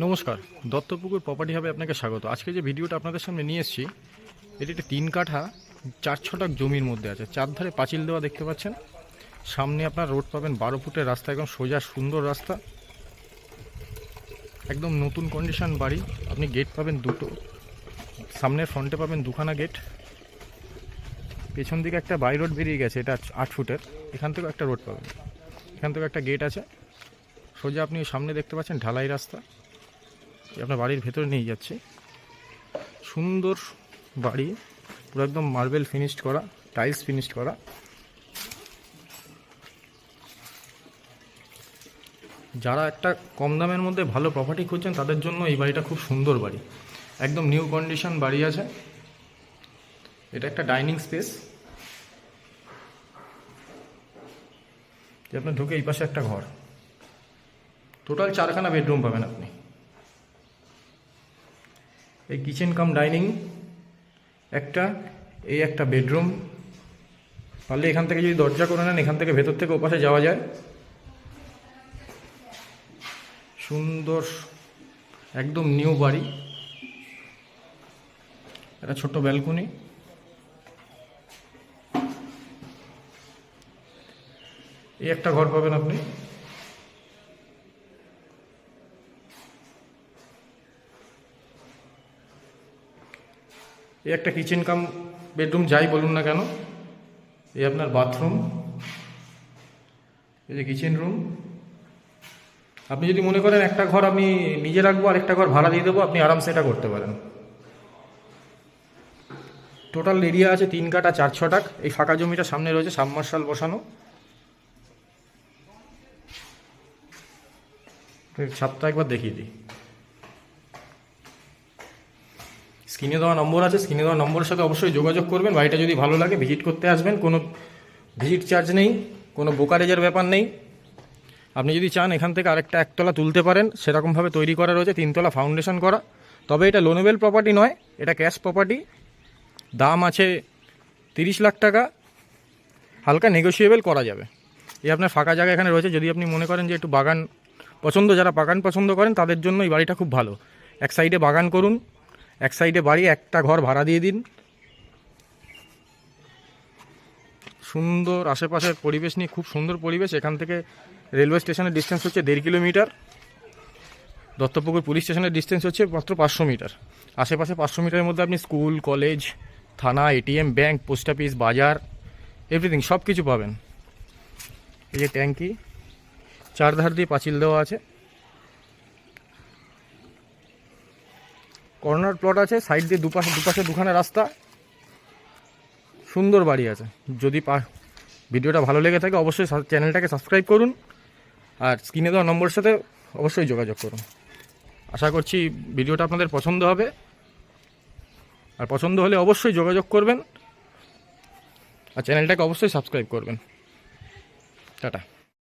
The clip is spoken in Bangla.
নমস্কার, দত্তপুকুর প্রপার্টি হাবে আপনাকে স্বাগত। আজকে যে ভিডিওটা আপনাদের সামনে নিয়ে এসেছি, এটি একটা 3 কাঠা 4 ছটাক জমির মধ্যে আছে। চারধারে পাঁচিল দেওয়া দেখতে পাচ্ছেন। সামনে আপনার রোড পাবেন 12 ফুটের রাস্তা, একদম সোজা সুন্দর রাস্তা, একদম নতুন কন্ডিশন বাড়ি। আপনি গেট পাবেন দুটো, সামনের ফ্রন্টে পাবেন দুখানা গেট, পেছন দিকে একটা বাই রোড বেরিয়ে গেছে, এটা 8 ফুটের। এখান থেকেও একটা রোড পাবেন, এখান থেকে একটা গেট আছে। সোজা আপনি সামনে দেখতে পাচ্ছেন ঢালাই রাস্তা, আপনার বাড়ির ভেতরে নিয়ে যাচ্ছে। সুন্দর বাড়ি, পুরো একদম মার্বেল ফিনিশড করা, টাইলস ফিনিশড করা। যারা একটা কম দামের মধ্যে ভালো প্রপার্টি খুঁজছেন তাদের জন্য এই বাড়িটা খুব সুন্দর বাড়ি, একদম নিউ কন্ডিশন বাড়ি আছে। এটা একটা ডাইনিং স্পেস, আপনার ঢুকে এই পাশে একটা ঘর। টোটাল 4খানা বেডরুম পাবেন আপনি। এই কিচেন কাম ডাইনিং একটা, এই একটা বেডরুম। পারলে এখান থেকে যদি দরজা করে নেন, এখান থেকে ভেতর থেকে ওপাশে যাওয়া যায়। সুন্দর একদম নিউ বাড়ি। একটা ছোট্ট ব্যালকনি, এই একটা ঘর পাবেন আপনি। এই একটা কিচেন কাম বেডরুম যাই বলুন না কেন। এই আপনার বাথরুম, এই যে কিচেন রুম। আপনি যদি মনে করেন একটা ঘর আমি নিজে রাখবো আর একটা ঘর ভাড়া দিয়ে দেবো, আপনি আরামসে এটা করতে পারেন। টোটাল এরিয়া আছে 3 কাঠা 4 ছটাক। এই ফাঁকা জমিটা সামনে রয়েছে সাবমার্শাল বসানো। ছাদটা একবার দেখিয়ে দিই। স্ক্রিনে দেওয়া নম্বর আছে, স্ক্রিনে দেওয়া নম্বরের সাথে অবশ্যই যোগাযোগ করবেন। বাড়িটা যদি ভালো লাগে ভিজিট করতে আসবেন, কোনো ভিজিট চার্জ নেই, কোনো ব্রোকারেজের ব্যাপার নেই। আপনি যদি চান এখান থেকে আরেকটা একতলা তুলতে পারেন, সেরকমভাবে তৈরি করা রয়েছে, 3 তলা ফাউন্ডেশন করা। তবে এটা লোনেবল প্রপার্টি নয়, এটা ক্যাশ প্রপার্টি। দাম আছে 30 লাখ টাকা, হালকা নেগোসিয়েবল করা যাবে। এই আপনার ফাঁকা জায়গা এখানে রয়েছে। যদি আপনি মনে করেন যে একটু বাগান পছন্দ, যারা বাগান পছন্দ করেন তাদের জন্য এই বাড়িটা খুব ভালো। এক সাইডে বাগান করুন, এক সাইডে বাড়ি, একটা ঘর ভাড়া দিয়ে দিন। সুন্দর আশেপাশের পরিবেশ নিয়ে, খুব সুন্দর পরিবেশ। এখান থেকে রেলওয়ে স্টেশনের ডিস্টেন্স হচ্ছে 1.5 কিলোমিটার। দত্তপুকুর পুলিশ স্টেশনের ডিস্টেন্স হচ্ছে মাত্র 500 মিটার। আশেপাশে 500 মিটারের মধ্যে আপনি স্কুল, কলেজ, থানা, এটিএম, ব্যাংক, পোস্ট অফিস, বাজার, এভরিথিং সব কিছু পাবেন। এই যে ট্যাঙ্কি, চারধার দিয়ে পাঁচিল দেওয়া আছে। কর্নার প্লট আছে, সাইড দিয়ে দুপাশে দুখানা রাস্তা। সুন্দর বাড়ি আছে। যদি ভিডিওটা ভালো লেগে থাকে অবশ্যই চ্যানেলটাকে সাবস্ক্রাইব করুন, আর স্ক্রিনে দেওয়া নম্বরের সাথে অবশ্যই যোগাযোগ করুন। আশা করছি ভিডিওটা আপনাদের পছন্দ হবে, আর পছন্দ হলে অবশ্যই যোগাযোগ করবেন, আর চ্যানেলটাকে অবশ্যই সাবস্ক্রাইব করবেন। টাটা।